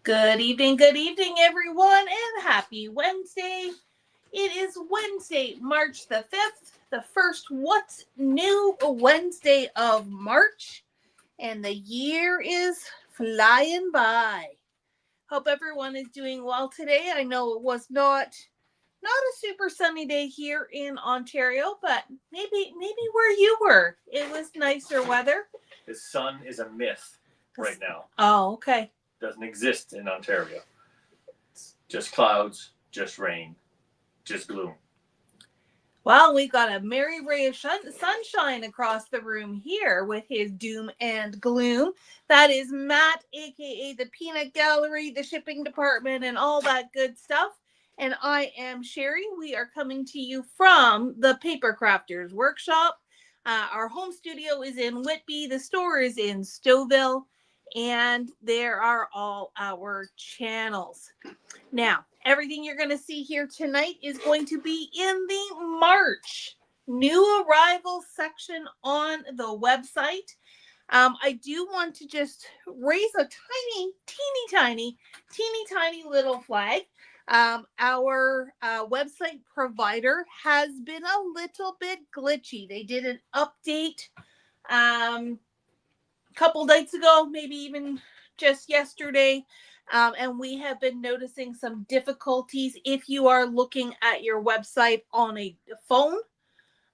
Good evening, everyone, and happy Wednesday. It is Wednesday, March the 5th, the first What's New Wednesday of March, and the year is flying by. Hope everyone is doing well today. I know it was not a super sunny day here in Ontario, but maybe where you were, it was nicer weather. The sun is a myth right now. Oh, okay. Doesn't exist in Ontario. It's just clouds, just rain, just gloom. Well, we've got a merry ray of sunshine across the room here with his doom and gloom. That is Matt, aka the Peanut Gallery, the shipping department, and all that good stuff. And I am Sherry. We are coming to you from the Paper Crafters Workshop. Our home studio is in Whitby. The store is in Stouffville. And there are all our channels. Now, everything you're going to see here tonight is going to be in the March new arrival section on the website. I do want to just raise a teeny tiny little flag. Our website provider has been a little bit glitchy. They did an update a couple nights ago, maybe even just yesterday. And we have been noticing some difficulties if you are looking at your website on a phone.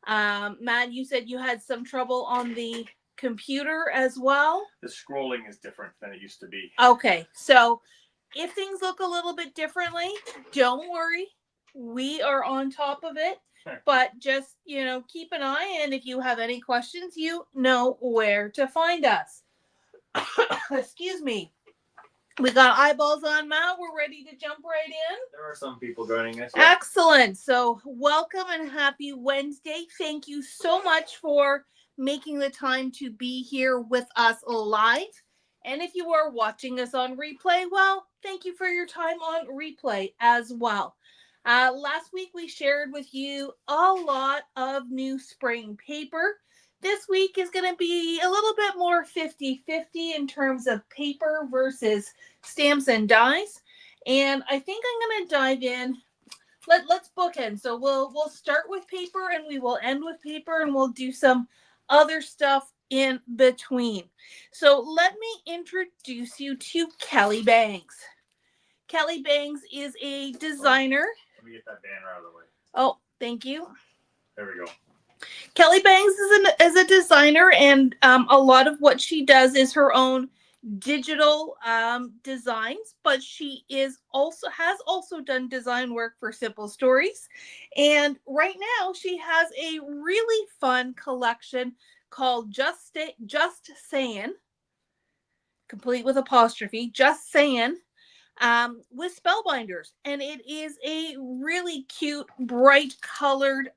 Matt, you said you had some trouble on the computer as well. The scrolling is different than it used to be. Okay, so if things look a little bit differently, don't worry. We are on top of it. But just, keep an eye. And if you have any questions, you know where to find us. Excuse me. We got eyeballs on Matt. We're ready to jump right in. There are some people joining us. Yeah. Excellent. So welcome and happy Wednesday. Thank you so much for making the time to be here with us live. And if you are watching us on replay, well, thank you for your time on replay as well. Last week we shared with you a lot of new spring paper. This week is going to be a little bit more 50-50 in terms of paper versus stamps and dies. And I think I'm going to dive in. Let's bookend. So we'll start with paper and we will end with paper and we'll do some other stuff in between. So let me introduce you to Kelly Bangs. Kelly Bangs is a designer. Let me get that banner out of the way. Oh, thank you. There we go. Kelly Bangs is a designer, and a lot of what she does is her own digital designs, but she has also done design work for Simple Stories. And right now she has a really fun collection called Just Saying, complete with apostrophe, Just Saying, with spellbinders, and it is a really cute, bright colored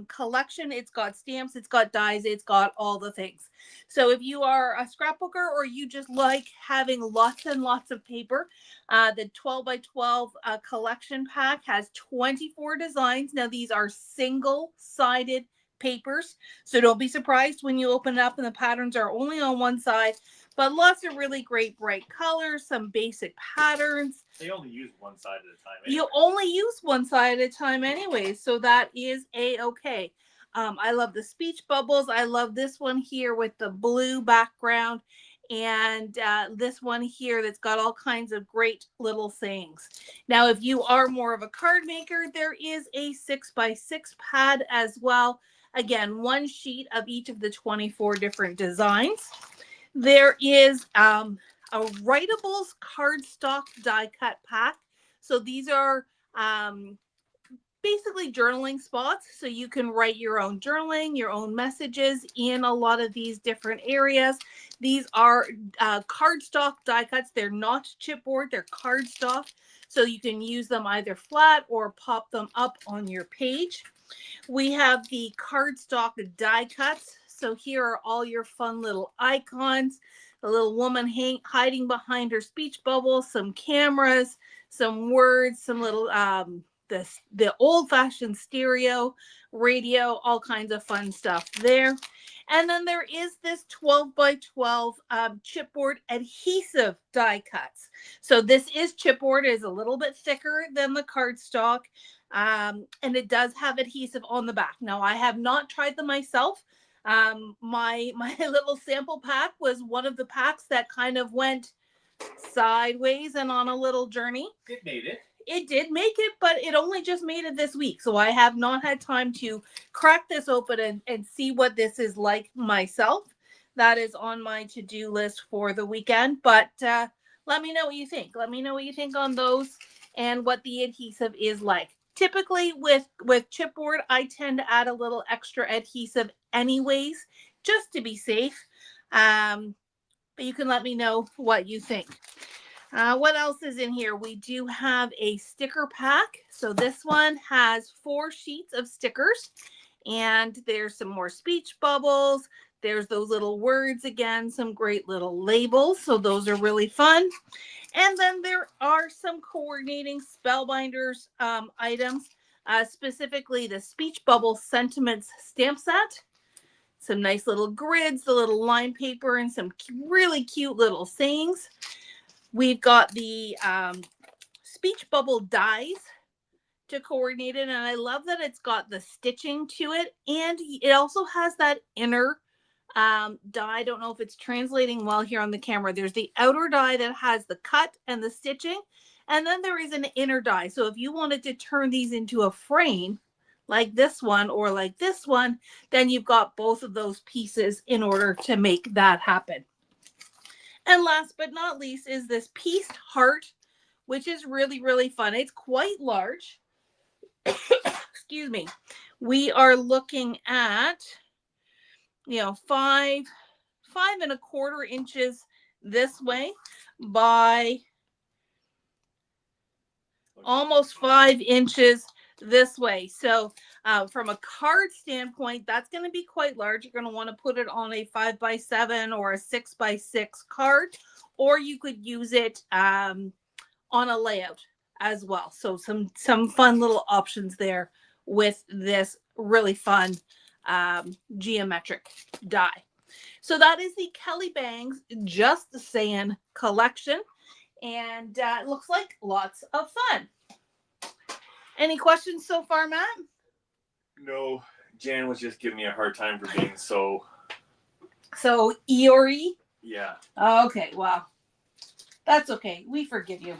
collection. It's got stamps, it's got dies, it's got all the things. So if you are a scrapbooker or you just like having lots and lots of paper, the 12 by 12 collection pack has 24 designs. Now these are single-sided papers, so don't be surprised when you open it up and the patterns are only on one side. But lots of really great bright colors, some basic patterns. They only use one side at a time anyway. You only use one side at a time anyway, so that is A-okay. I love the speech bubbles. I love this one here with the blue background. And this one here that's got all kinds of great little sayings. Now, if you are more of a card maker, there is a 6x6 pad as well. Again, one sheet of each of the 24 different designs. There is a writables cardstock die cut pack. So these are basically journaling spots. So you can write your own journaling, your own messages in a lot of these different areas. These are cardstock die cuts. They're not chipboard, they're cardstock. So you can use them either flat or pop them up on your page. We have the cardstock die cuts. So here are all your fun little icons. A little woman hiding behind her speech bubble, some cameras, some words, some little the old-fashioned stereo, radio, all kinds of fun stuff there. And then there is this 12 by 12 chipboard adhesive die cuts. So this is chipboard. It is a little bit thicker than the cardstock. And it does have adhesive on the back. Now, I have not tried them myself. My little sample pack was one of the packs that kind of went sideways and on a little journey. It made it. It did make it, but it only just made it this week. So I have not had time to crack this open and see what this is like myself. That is on my to-do list for the weekend. But let me know what you think. Let me know what you think on those and what the adhesive is like. Typically with chipboard, I tend to add a little extra adhesive anyways, just to be safe. But you can let me know what you think. What else is in here? We do have a sticker pack. So this one has 4 sheets of stickers. And there's some more speech bubbles. There's those little words again, some great little labels. So those are really fun. And then there are some coordinating spellbinders items, specifically the speech bubble sentiments stamp set. Some nice little grids, the little line paper, and some really cute little sayings. We've got the speech bubble dies to coordinate it. And I love that it's got the stitching to it. And it also has that inner die. I don't know if it's translating well here on the camera. There's the outer die that has the cut and the stitching. And then there is an inner die. So if you wanted to turn these into a frame like this one or like this one, then you've got both of those pieces in order to make that happen. And last but not least is this pieced heart, which is really, really fun. It's quite large. Excuse me. We are looking at, 5.25 inches this way by almost 5 inches this way. So from a card standpoint, that's going to be quite large. You're going to want to put it on a 5x7 or a 6x6 card, or you could use it on a layout as well. So some fun little options there with this really fun geometric die. So that is the Kelly Bangs Just Saying collection, and it looks like lots of fun. Any questions so far, Matt? No, Jan was just giving me a hard time for being so Eeyore? Yeah. Okay, well, that's okay. We forgive you.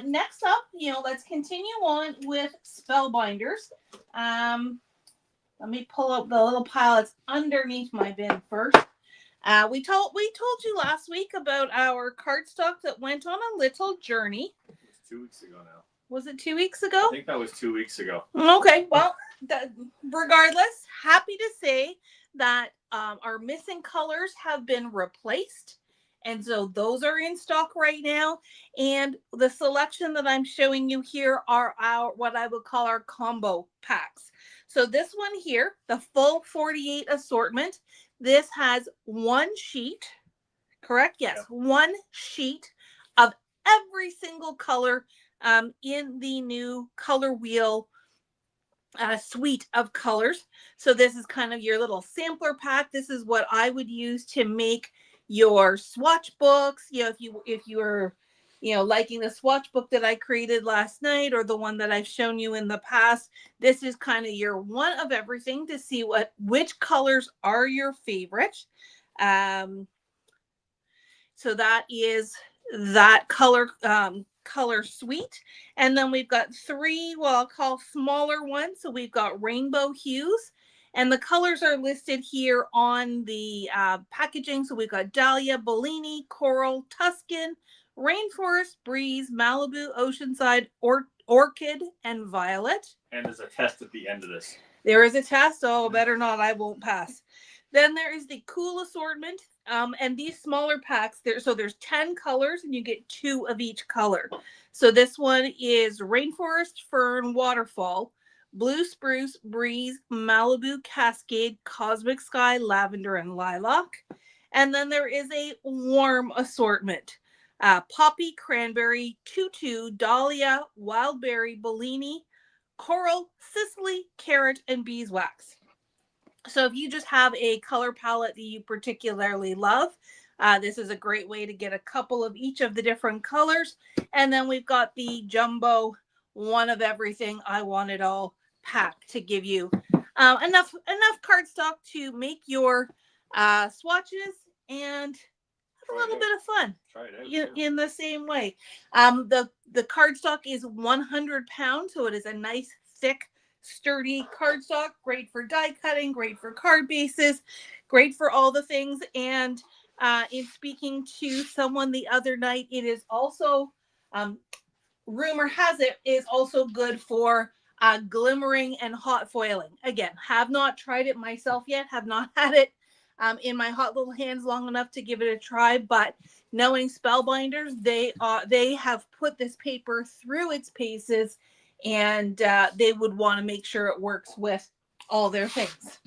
Next up, let's continue on with spellbinders. Let me pull up the little pile that's underneath my bin first. We told you last week about our cardstock that went on a little journey. It's 2 weeks ago now. Was it 2 weeks ago? I think that was 2 weeks ago. Okay, well, regardless, happy to say that our missing colors have been replaced. And so those are in stock right now. And the selection that I'm showing you here are what I would call our combo packs. So this one here, the full 48 assortment, this has 1 sheet, correct? Yes, yep. 1 sheet of every single color in the new color wheel suite of colors. So this is kind of your little sampler pack. This is what I would use to make your swatch books. If you were liking the swatch book that I created last night or the one that I've shown you in the past, this is kind of your one of everything to see which colors are your favorite. So that is that color suite. And then we've got 3 what I'll call smaller ones. So we've got rainbow hues, and the colors are listed here on the packaging. So we've got Dahlia, Bellini, Coral, Tuscan, Rainforest, Breeze, Malibu, Oceanside, Orchid, and Violet. And there's a test at the end of this. There is a test. Oh, better not. I won't pass. Then there is the cool assortment. And these smaller packs, there's 10 colors and you get 2 of each color. So this one is Rainforest, Fern, Waterfall, Blue Spruce, Breeze, Malibu, Cascade, Cosmic Sky, Lavender, and Lilac. And then there is a warm assortment. poppy, cranberry, tutu, dahlia, wildberry, bellini, coral, Sicily, carrot, and beeswax. So if you just have a color palette that you particularly love, this is a great way to get a couple of each of the different colors. And then we've got the jumbo one of everything. I want it all pack to give you enough cardstock to make your swatches and have a little bit of fun. Try it out. In the same way. The cardstock is 100 pounds, so it is a nice thick sturdy cardstock, great for die cutting, great for card bases, great for all the things. And in speaking to someone the other night, it is also rumor has it is also good for glimmering and hot foiling. Again, have not tried it myself yet, have not had it in my hot little hands long enough to give it a try, but knowing Spellbinders, they have put this paper through its paces, and they would want to make sure it works with all their things.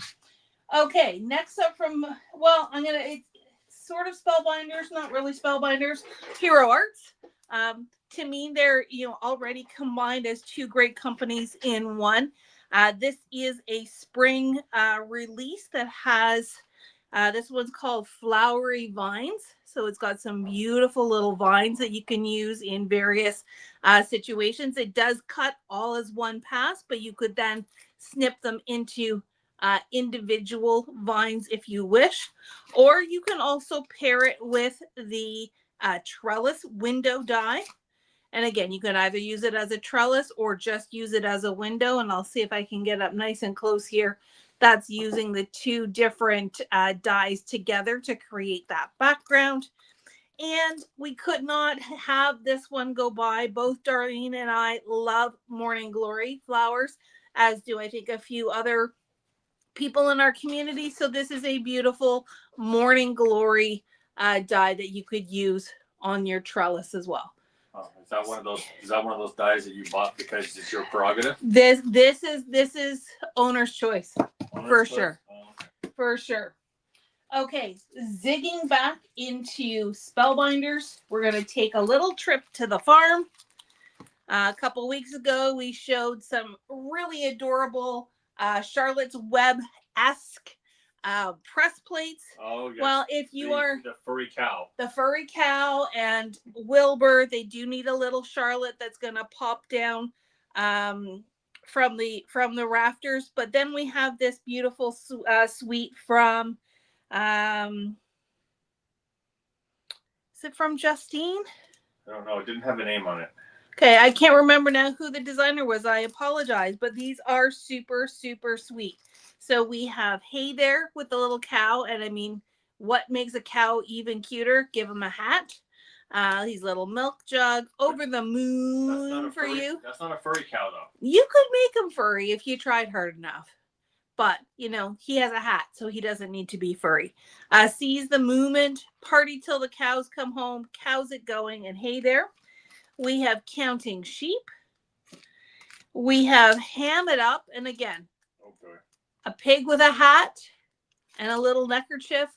Okay, next up it's sort of Spellbinders, not really Spellbinders, Hero Arts. To me, they're already combined as two great companies in one. This is a spring release that has this one's called Flowery Vines. So it's got some beautiful little vines that you can use in various situations. It does cut all as one pass, but you could then snip them into individual vines if you wish. Or you can also pair it with the trellis window die. And again, you can either use it as a trellis or just use it as a window. And I'll see if I can get up nice and close here. That's using the two different dies together to create that background. And we could not have this one go by. Both Darlene and I love Morning Glory flowers, as do I think a few other people in our community. So this is a beautiful Morning Glory die that you could use on your trellis as well. Oh, is that one of those dies that you bought because it's your prerogative? This is owner's choice. For sure. Oh, okay. For sure. Okay, zigging back into Spellbinders, we're going to take a little trip to the farm. A couple weeks ago, we showed some really adorable Charlotte's Web-esque press plates. Oh, yes. Well, if you are the furry cow and Wilbur, they do need a little Charlotte that's going to pop down from the rafters. But then we have this beautiful suite from is it from Justine? I don't know. It didn't have a name on it. Okay, I can't remember now who the designer was. I apologize, but these are super, super sweet. So we have Hey There with the little cow, and I mean, what makes a cow even cuter? Give him a hat. His little milk jug, over the moon for you. That's not a furry cow, though. You could make him furry if you tried hard enough. But, he has a hat, so he doesn't need to be furry. Seize the movement, party till the cows come home, cows it going, and Hey There. We have Counting Sheep. We have Ham It Up, and again, okay, a pig with a hat and a little neckerchief.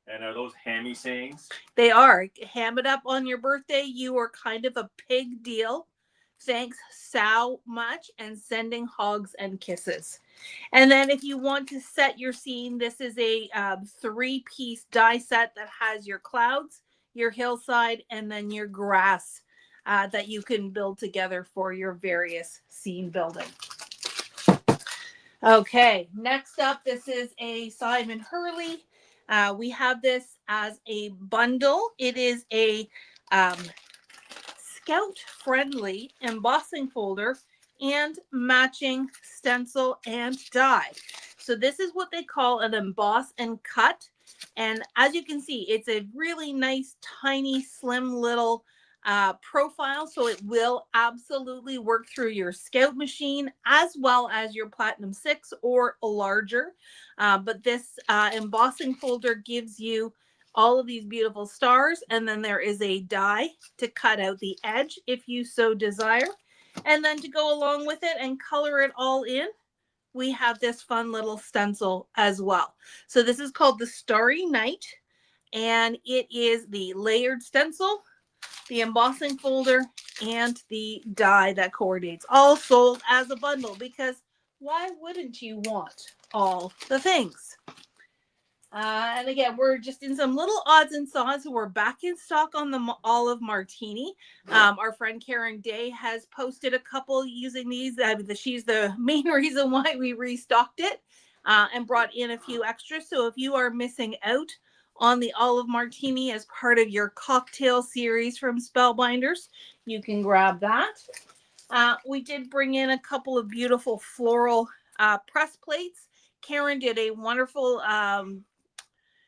And are those hammy sayings? They are. Ham it up on your birthday. You are kind of a pig deal. Thanks so much, and sending hugs and kisses. And then if you want to set your scene, this is a 3-piece die set that has your clouds, your hillside, and then your grass that you can build together for your various scene building. Okay, next up, this is a Simon Hurley. We have this as a bundle. It is a scout-friendly embossing folder and matching stencil and die. So this is what they call an emboss and cut. And as you can see, it's a really nice, tiny, slim little profile. So it will absolutely work through your Scout machine as well as your Platinum 6 or larger. But this embossing folder gives you all of these beautiful stars. And then there is a die to cut out the edge if you so desire. And then to go along with it and color it all in, we have this fun little stencil as well. So this is called the Starry Night, and it is the layered stencil. the embossing folder, and the die that coordinates, all sold as a bundle, because why wouldn't you want all the things? And again, we're just in some little odds and sods. We're back in stock on the olive martini. Our friend Karen Day has posted a couple using these. She's the main reason why we restocked it and brought in a few extras. So if you are missing out on the olive martini as part of your cocktail series from Spellbinders, you can grab that. We did bring in a couple of beautiful floral press plates. Karen did a wonderful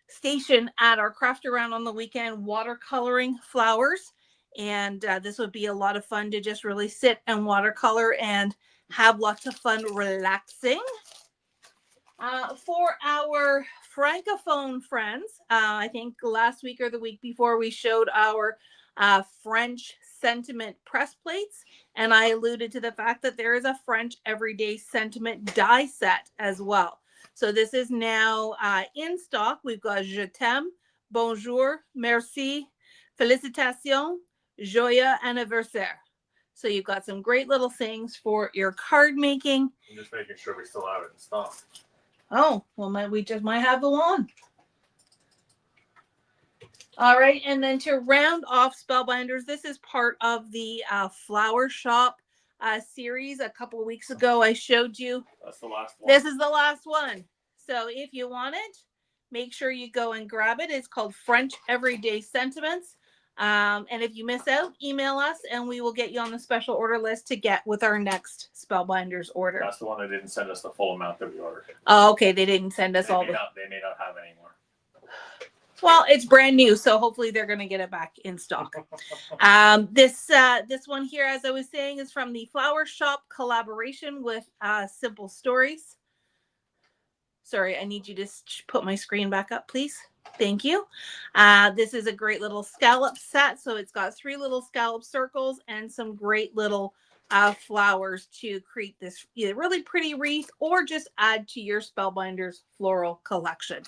station at our craft around on the weekend, watercoloring flowers. And this would be a lot of fun to just really sit and watercolor and have lots of fun relaxing. For our Francophone friends, I think last week or the week before, we showed our French sentiment press plates. And I alluded to the fact that there is a French everyday sentiment die set as well. So this is now in stock. We've got Je t'aime, bonjour, merci, félicitations, joyeux anniversaire. So you've got some great little things for your card making. I'm just making sure we still have it in stock. Oh, well, we just might have the one. All right, and then to round off Spellbinders, this is part of the Flower Shop series. A couple of weeks ago, I showed you. That's the last one. This is the last one. So if you want it, make sure you go and grab it. It's called French Everyday Sentiments. And if you miss out, email us and we will get you on the special order list to get with our next Spellbinders order. That's the one that didn't send us the full amount that we ordered. Oh, okay. They didn't send us They all may not have any more. Well, it's brand new, so hopefully they're going to get it back in stock. This one here, as I was saying, is from the Flower Shop collaboration with Simple Stories. Sorry, I need you to put my screen back up, please. Thank you. This is a great little scallop set. So it's got 3 little scallop circles and some great little flowers to create this either really pretty wreath or just add to your Spellbinders floral collection.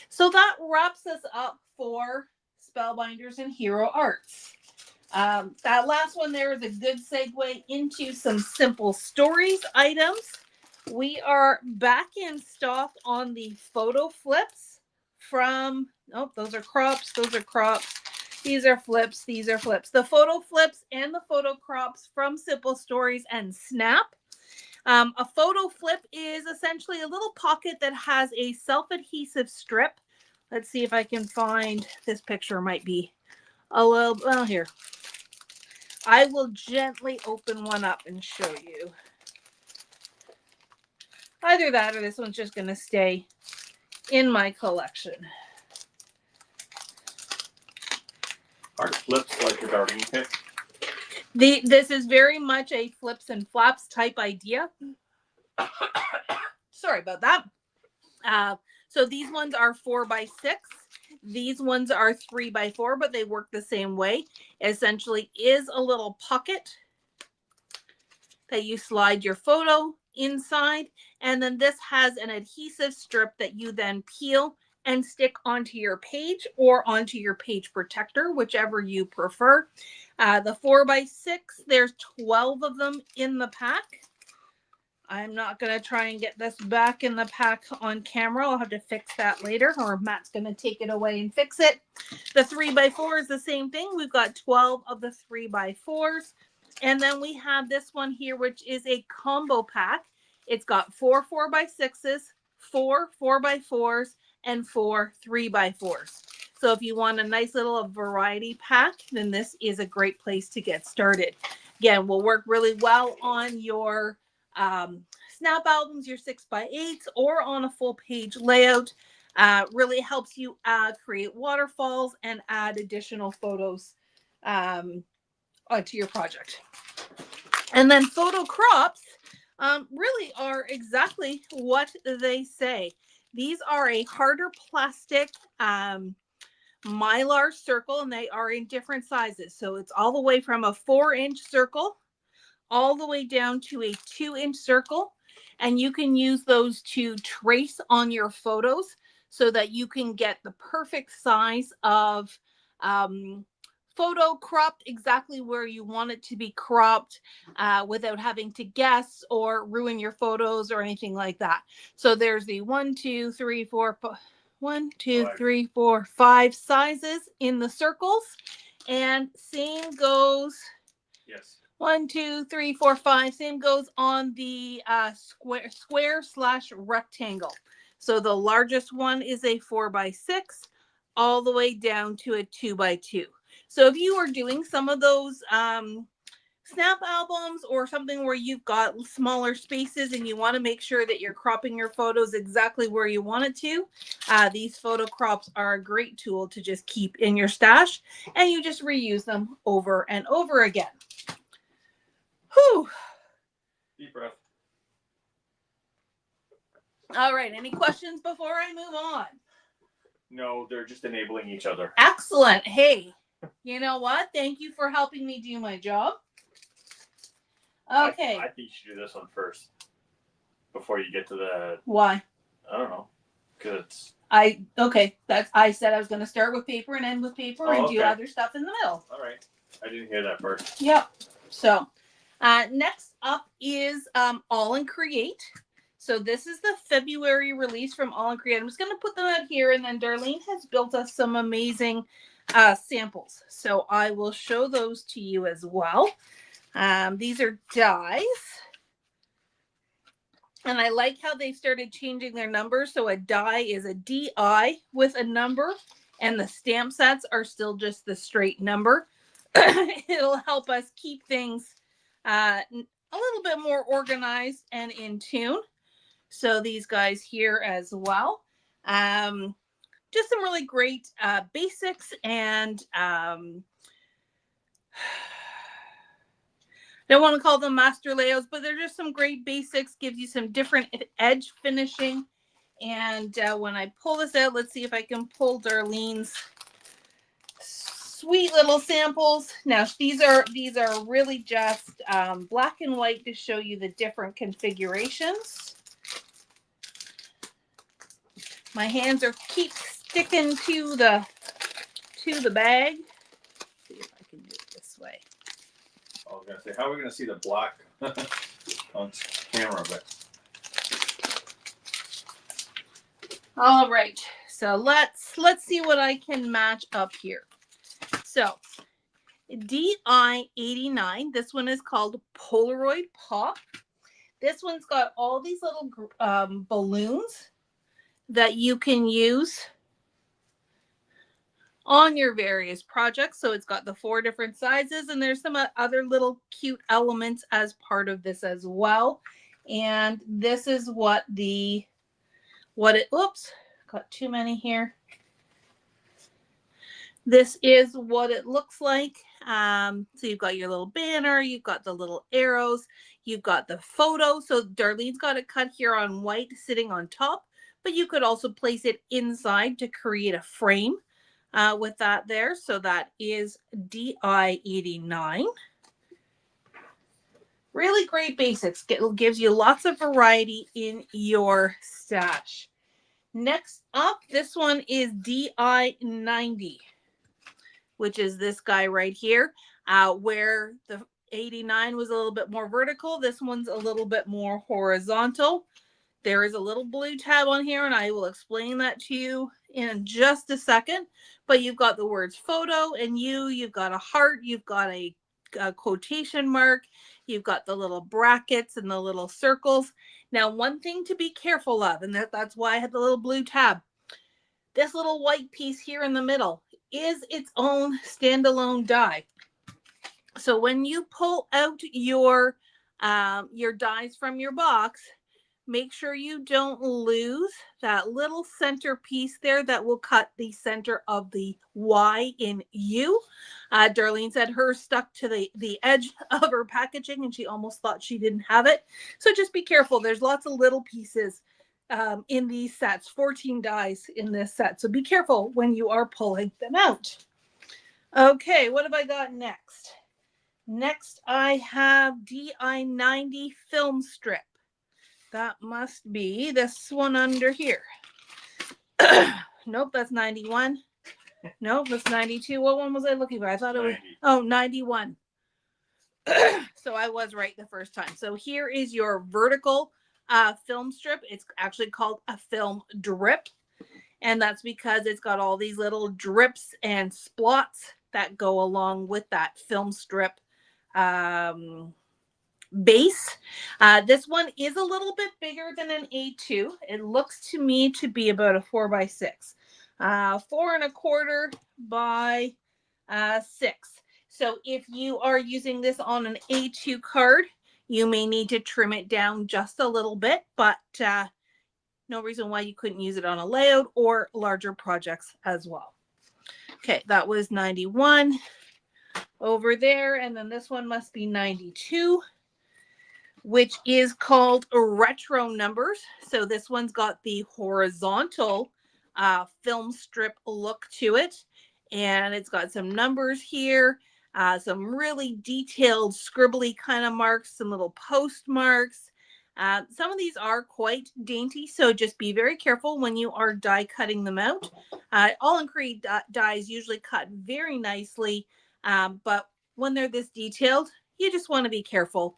So that wraps us up for Spellbinders and Hero Arts. That last one there is a good segue into some Simple Stories items. We are back in stock on the photo flips from, those are crops. These are flips. The photo flips and the photo crops from Simple Stories and Snap. A photo flip is essentially a little pocket that has a self-adhesive strip. Let's see if I can find, this picture might be a little, well, here. I will gently open one up and show you. Either that or this one's just going to stay in my collection. Are flips like your gardening kit? This is very much a flips and flaps type idea. Sorry about that. So these ones are 4x6. These ones are 3x4, but they work the same way. It essentially is a little pocket that you slide your photo inside. And then this has an adhesive strip that you then peel and stick onto your page or onto your page protector, whichever you prefer. The 4x6, there's 12 of them in the pack. I'm not going to try and get this back in the pack on camera. I'll have to fix that later, or Matt's going to take it away and fix it. The 3x4 is the same thing. We've got 12 of the 3x4s. And then we have this one here, which is a combo pack. It's got 4 4x6s, 4 4x4s, and 4 3x4s. So if you want a nice little variety pack, then this is a great place to get started. Again, will work really well on your snap albums, your 6x8s, or on a full page layout. Really helps you create waterfalls and add additional photos to your project. And then photo crops really are exactly what they say. These are a harder plastic mylar circle, and they are in different sizes. So it's all the way from a 4-inch circle all the way down to a 2-inch circle. And you can use those to trace on your photos so that you can get the perfect size of photo cropped exactly where you want it to be cropped without having to guess or ruin your photos or anything like that. So there's the 5 sizes in the circles, and same goes. Yes. 1, 2, 3, 4, 5. Same goes on the square/rectangle. So the largest one is a 4x6, all the way down to a 2x2. So if you are doing some of those snap albums or something where you've got smaller spaces and you want to make sure that you're cropping your photos exactly where you want it to, these photo crops are a great tool to just keep in your stash, and you just reuse them over and over again. Whew. Deep breath. All right. Any questions before I move on? No, they're just enabling each other. Excellent. Hey, you know what? Thank you for helping me do my job. Okay. I think you should do this one first before you get to the. Why? I don't know. Because I said I was going to start with paper and end with paper and do other stuff in the middle. All right. I didn't hear that part. Yep. So next up is All and Create. So this is the February release from All and Create. I'm just going to put them out here, and then Darlene has built us some amazing samples. So I will show those to you as well. These are dies. And I like how they started changing their numbers. So a die is a DI with a number, and the stamp sets are still just the straight number. It'll help us keep things a little bit more organized and in tune. So these guys here as well. Just some really great basics, and don't want to call them master layouts, but they're just some great basics. Gives you some different edge finishing. And when I pull this out, let's see if I can pull Darlene's sweet little samples. Now these are really just black and white to show you the different configurations. My hands keep sticking to the bag. Let's see if I can do it this way. I was gonna say, how are we gonna see the black on camera? But all right, so let's see what I can match up here. So DI89. This one is called Polaroid Pop. This one's got all these little balloons that you can use on your various projects. So it's got the 4 different sizes, and there's some other little cute elements as part of this as well. And this is oops, got too many here. This is what it looks like. So you've got your little banner, you've got the little arrows, you've got the photo. So Darlene's got it cut here on white sitting on top, but you could also place it inside to create a frame with that there. So that is DI89. Really great basics. It gives you lots of variety in your stash. Next up, this one is DI90, which is this guy right here, where the 89 was a little bit more vertical. This one's a little bit more horizontal. There is a little blue tab on here, and I will explain that to you in just a second. But you've got the words photo and you've got a heart, you've got a quotation mark, you've got the little brackets and the little circles. Now, one thing to be careful of, and that's why I had the little blue tab, this little white piece here in the middle is its own standalone die. So when you pull out your dies from your box, make sure you don't lose that little center piece there that will cut the center of the Y in U. Darlene said hers stuck to the edge of her packaging, and she almost thought she didn't have it. So just be careful. There's lots of little pieces in these sets, 14 dies in this set. So be careful when you are pulling them out. Okay, what have I got next? Next, I have DI90 film strip. That must be this one under here. Nope, that's 91. No, that's 92. What one was I looking for? I thought it was 90. 91. So I was right the first time. So here is your vertical film strip. It's actually called a film drip. And that's because it's got all these little drips and splots that go along with that film strip base. This one is a little bit bigger than an A2. It looks to me to be about a 4x6. 4.25 by 6. So if you are using this on an A2 card, you may need to trim it down just a little bit, but no reason why you couldn't use it on a layout or larger projects as well. Okay, that was 91 over there. And then this one must be 92, which is called retro numbers. So this one's got the horizontal film strip look to it. And it's got some numbers here, some really detailed scribbly kind of marks, some little postmarks. Some of these are quite dainty, so just be very careful when you are die cutting them out. All in Creed dies usually cut very nicely, but when they're this detailed, you just want to be careful.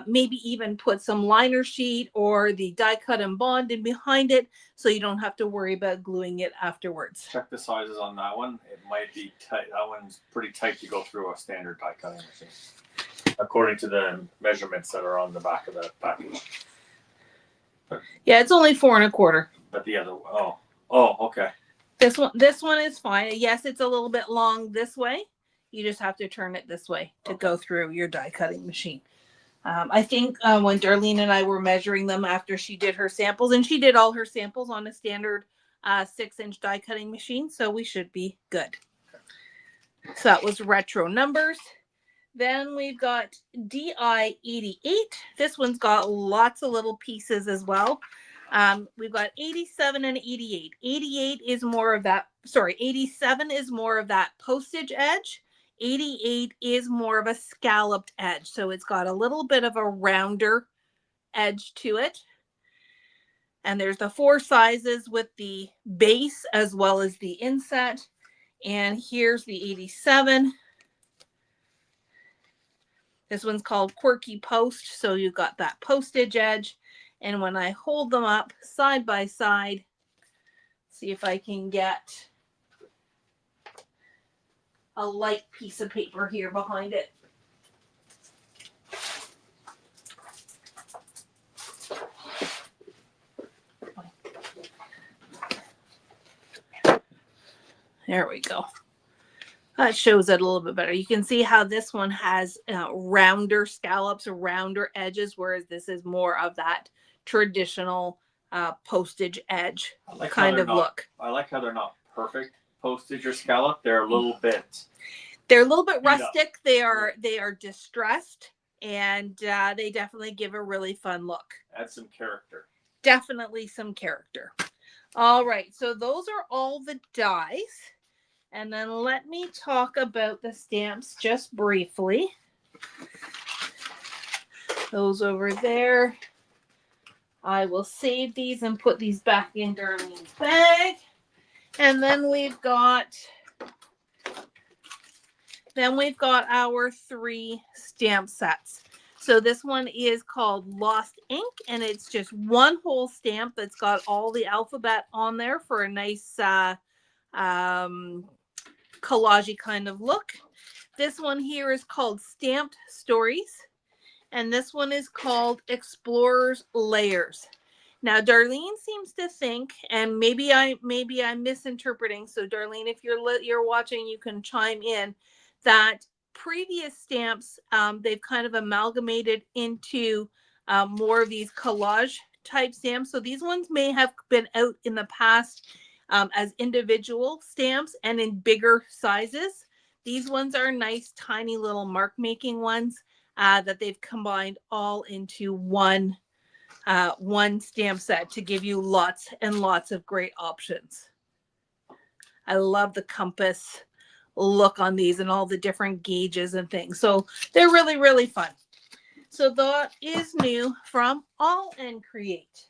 Maybe even put some liner sheet or the die cut and bond in behind it so you don't have to worry about gluing it afterwards. Check the sizes on that one. It might be tight. That one's pretty tight to go through a standard die cutting machine, according to the measurements that are on the back of the package. Yeah, it's only 4.25. But the other, okay. This one is fine. Yes, it's a little bit long this way. You just have to turn it this way to go through your die cutting machine. I think when Darlene and I were measuring them after she did her samples, and she did all her samples on a standard 6-inch die cutting machine, so we should be good. So that was retro numbers. Then we've got DI88. This one's got lots of little pieces as well. We've got 87 and 88. 88 is more of that, 87 is more of that postage edge. 88 is more of a scalloped edge. So it's got a little bit of a rounder edge to it. And there's the 4 sizes with the base as well as the inset. And here's the 87. This one's called Quirky Post. So you've got that postage edge. And when I hold them up side by side, see if I can get a light piece of paper here behind it. There we go. That shows it a little bit better. You can see how this one has rounder scallops, rounder edges, whereas this is more of that traditional postage edge kind of look. I like how they're not perfect postage or scallop. They're a little bit rustic. They are distressed, and they definitely give a really fun look. Add some character. Definitely some character. All right, so those are all the dies. And then let me talk about the stamps just briefly. Those over there. I will save these and put these back in Darlene's bag. And then we've got our 3 stamp sets. So this one is called Lost Ink, and it's just one whole stamp that's got all the alphabet on there for a nice collage-y kind of look. This one here is called Stamped Stories, and this one is called Explorer's Layers. Now, Darlene seems to think, and maybe I'm misinterpreting. So, Darlene, if you're watching, you can chime in. That previous stamps, they've kind of amalgamated into more of these collage type stamps. So these ones may have been out in the past as individual stamps and in bigger sizes. These ones are nice, tiny little mark making ones that they've combined all into one stamp set to give you lots and lots of great options. I love the compass look on these and all the different gauges and things. So they're really, really fun. So that is new from All and Create.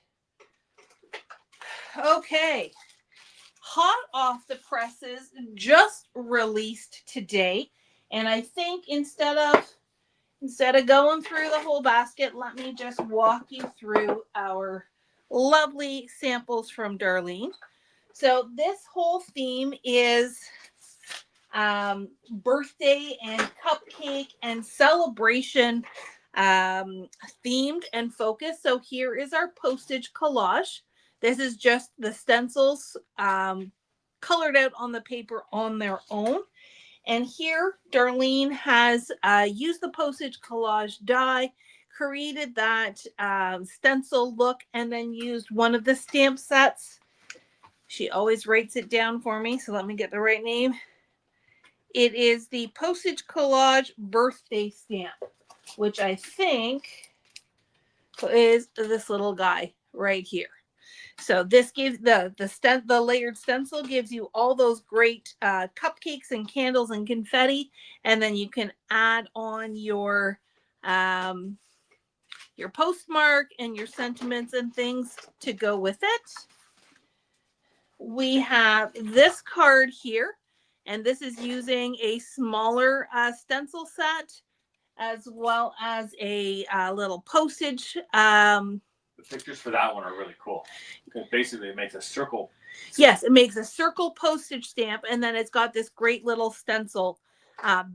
Okay. hot off the presses, just released today. And I think instead of going through the whole basket, let me just walk you through our lovely samples from Darlene. So this whole theme is birthday and cupcake and celebration themed and focused. So here is our postage collage. This is just the stencils colored out on the paper on their own. And here, Darlene has used the postage collage die, created that stencil look, and then used one of the stamp sets. She always writes it down for me, so let me get the right name. It is the postage collage birthday stamp, which I think is this little guy right here. So this gives the layered stencil gives you all those great cupcakes and candles and confetti, and then you can add on your postmark and your sentiments and things to go with it. We have this card here, and this is using a smaller stencil set as well as a little postage. The pictures for that one are really cool. Basically, it makes a circle. Yes, it makes a circle postage stamp, and then it's got this great little stencil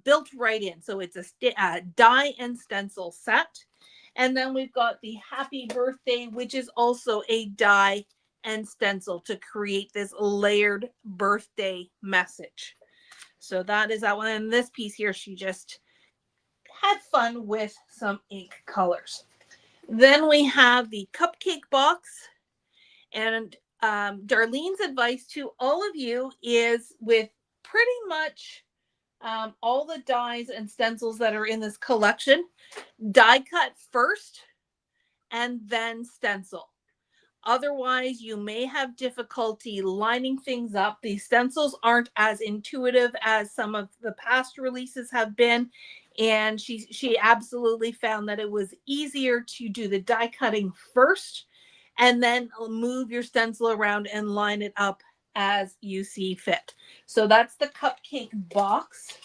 built right in. So it's a die and stencil set. And then we've got the happy birthday, which is also a die and stencil to create this layered birthday message. So that is that one. And this piece here, she just had fun with some ink colors. Then we have the cupcake box. And Darlene's advice to all of you is, with pretty much all the dies and stencils that are in this collection, die cut first and then stencil. Otherwise, you may have difficulty lining things up. The stencils aren't as intuitive as some of the past releases have been. And she absolutely found that it was easier to do the die cutting first and then move your stencil around and line it up as you see fit. So that's the cupcake box.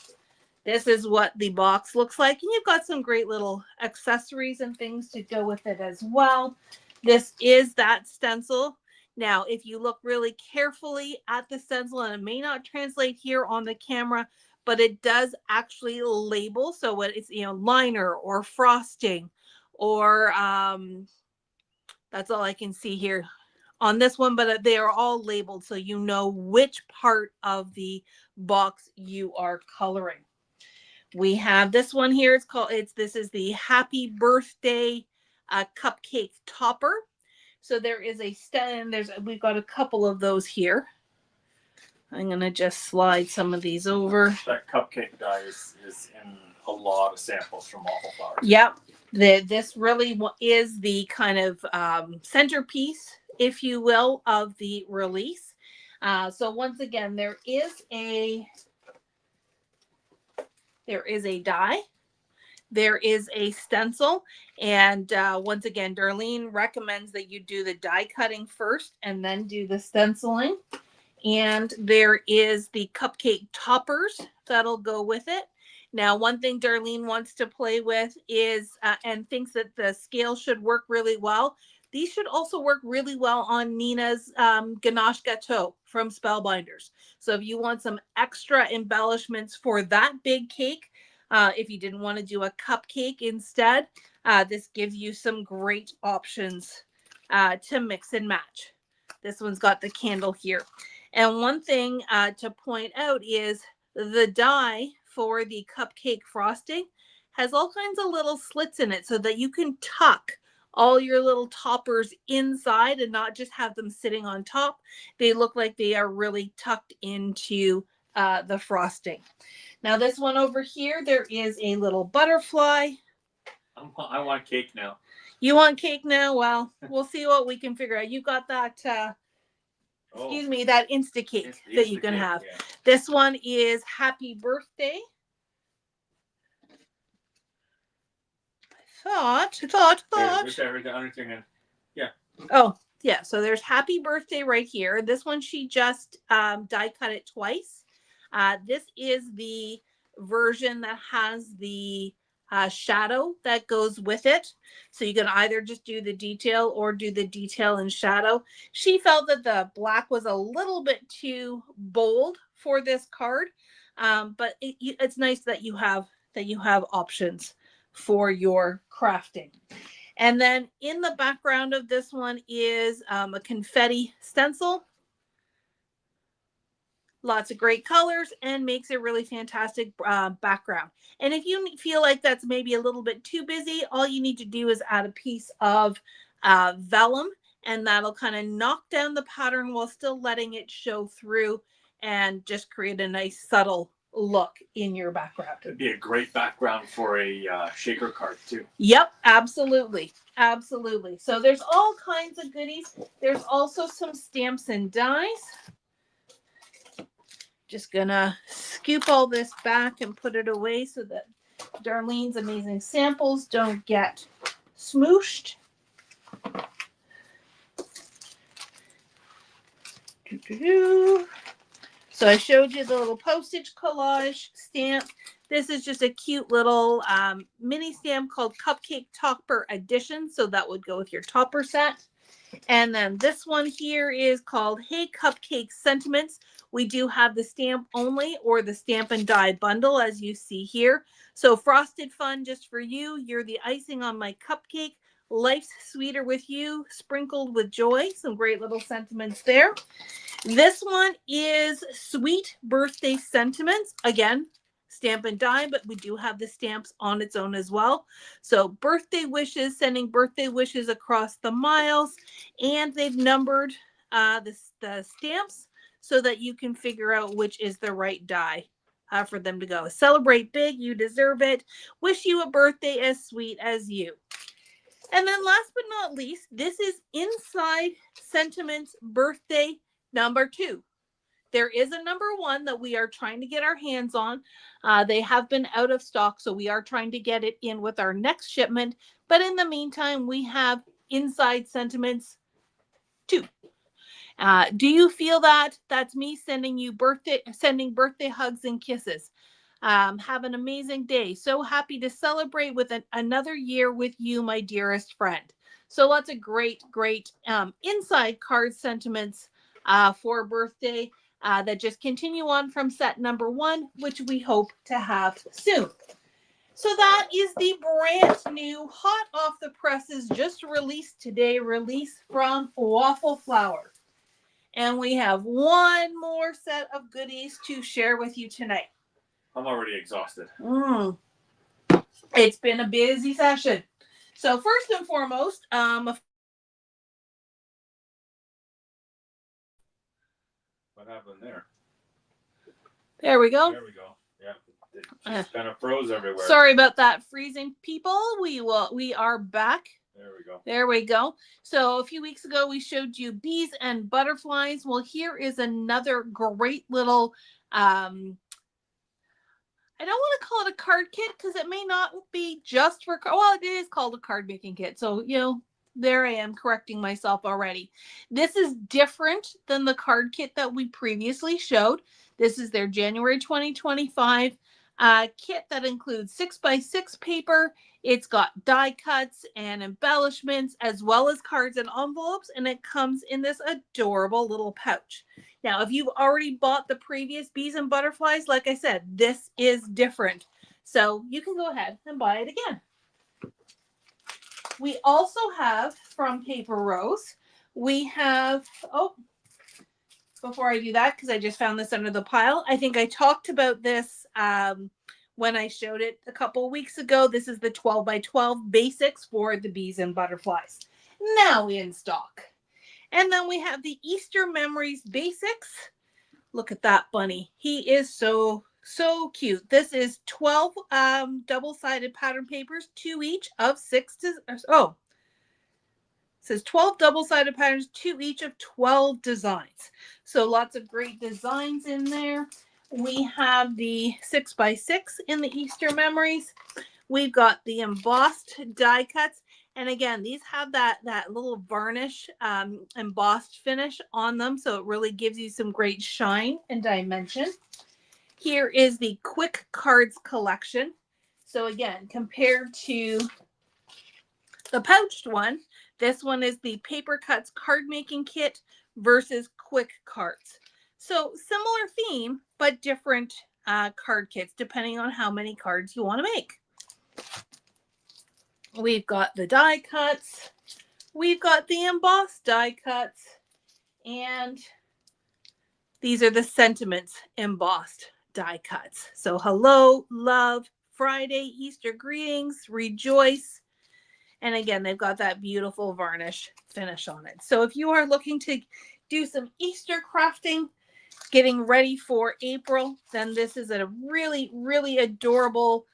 This is what the box looks like. And you've got some great little accessories and things to go with it as well. This is that stencil. Now, if you look really carefully at the stencil, and it may not translate here on the camera, but it does actually label. So what it's, liner or frosting, or that's all I can see here on this one, but they are all labeled so you know which part of the box you are coloring. We have this one here. This is the happy birthday cupcake topper. So there is a stand. We've got a couple of those here. I'm gonna just slide some of these over. That cupcake die is in a lot of samples from Waffle Flowers. Yep. This really is the kind of centerpiece, if you will, of the release. So once again, there is a die. There is a stencil. And once again, Darlene recommends that you do the die cutting first and then do the stenciling. And there is the cupcake toppers that'll go with it. Now, one thing Darlene wants to play with is, and thinks that the scale should work really well. These should also work really well on Nina's ganache gâteau from Spellbinders. So if you want some extra embellishments for that big cake, if you didn't want to do a cupcake instead, this gives you some great options to mix and match. This one's got the candle here. And one thing to point out is the die for the cupcake frosting has all kinds of little slits in it so that you can tuck all your little toppers inside and not just have them sitting on top. They look like they are really tucked into the frosting. Now this one over here, there is a little butterfly. I want cake now. You want cake now? Well, we'll see what we can figure out. You got that, that Instacake that you can have. Yeah. This one is happy birthday. I thought. Right there, under your hand. Yeah. Oh, Yeah, so there's happy birthday right here. This one she just die cut it twice. This is the version that has the shadow that goes with it. So you can either just do the detail or do the detail and shadow. She felt that the black was a little bit too bold for this card, but it's nice that you have options for your crafting. And then in the background of this one is a confetti stencil. Lots of great colors and makes a really fantastic background. And if you feel like that's maybe a little bit too busy, all you need to do is add a piece of vellum, and that'll kind of knock down the pattern while still letting it show through and just create a nice subtle look in your background. It'd be a great background for a shaker card too. Yep, absolutely. Absolutely. So there's all kinds of goodies. There's also some stamps and dies. Just gonna scoop all this back and put it away so that Darlene's amazing samples don't get smooshed. So I showed you the little postage collage stamp. This is just a cute little mini stamp called Cupcake Topper Edition. So that would go with your topper set. And then this one here is called Hey Cupcake Sentiments. We do have the stamp only or the stamp and die bundle, as you see here. So frosted fun just for you. You're the icing on my cupcake. Life's sweeter with you, sprinkled with joy. Some great little sentiments there. This one is Sweet Birthday Sentiments. Again, stamp and die, but we do have the stamps on its own as well. So birthday wishes, sending birthday wishes across the miles, and they've numbered the stamps so that you can figure out which is the right die for them to go. Celebrate big, you deserve it. Wish you a birthday as sweet as you. And then last but not least, this is Inside Sentiments Birthday number 2. There is a number 1 that we are trying to get our hands on. They have been out of stock, so we are trying to get it in with our next shipment. But in the meantime, we have Inside Sentiments 2. Do you feel that? That's me sending birthday hugs and kisses. Have an amazing day. So happy to celebrate with another year with you, my dearest friend. So lots of great inside card sentiments for birthday that just continue on from set number 1, which we hope to have soon. So that is the brand new, hot off the presses, just released today, release from Waffle Flower. And we have one more set of goodies to share with you tonight. I'm already exhausted. It's been a busy session. So first and foremost, what happened there? There we go. There we go. Yeah, it just kind of froze everywhere. Sorry about that, freezing people. We are back. There we go. There we go. So a few weeks ago, we showed you bees and butterflies. Well, here is another great little, I don't want to call it a card kit because it may not be just for, well, it is called a card making kit. So, there I am correcting myself already. This is different than the card kit that we previously showed. This is their January 2025 kit that includes 6x6 paper. It's got die cuts and embellishments as well as cards and envelopes, and it comes in this adorable little pouch. Now, if you've already bought the previous bees and butterflies, like I said, this is different. So you can go ahead and buy it again. We also have from Paper Rose, we have, before I do that, because I just found this under the pile, I think I talked about this when I showed it a couple of weeks ago. This is the 12x12 basics for the bees and butterflies. Now in stock. And then we have the Easter Memories basics. Look at that bunny. He is so cute. This is 12 double-sided pattern papers, 2 each of 6 to, it says 12 double-sided patterns, 2 each of 12 designs. So lots of great designs in there. We have the 6x6 in the Easter Memories. We've got the embossed die cuts. And again, these have that little varnish embossed finish on them, so it really gives you some great shine and dimension. Here is the Quick Cards collection. So again, compared to the pouched one, this one is the Paper Cuts card making kit versus Quick Cards. So similar theme, but different card kits depending on how many cards you want to make. We've got the die cuts, we've got the embossed die cuts, and these are the sentiments embossed die cuts. So hello, love, Friday, Easter greetings, rejoice. And again, they've got that beautiful varnish finish on it. So if you are looking to do some Easter crafting, getting ready for April, then this is a really, really adorable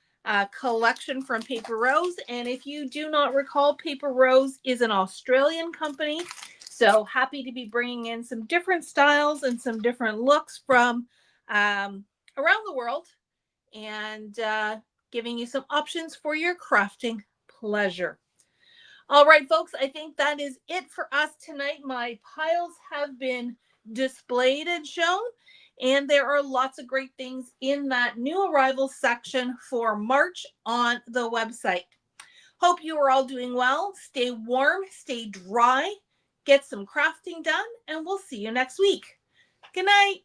collection from Paper Rose. And if you do not recall, Paper Rose is an Australian company. So happy to be bringing in some different styles and some different looks from around the world and giving you some options for your crafting pleasure. All right, folks, I think that is it for us tonight. My piles have been displayed and shown, and there are lots of great things in that new arrivals section for March on the website. Hope you are all doing well. Stay warm, stay dry, get some crafting done, and we'll see you next week. Good night.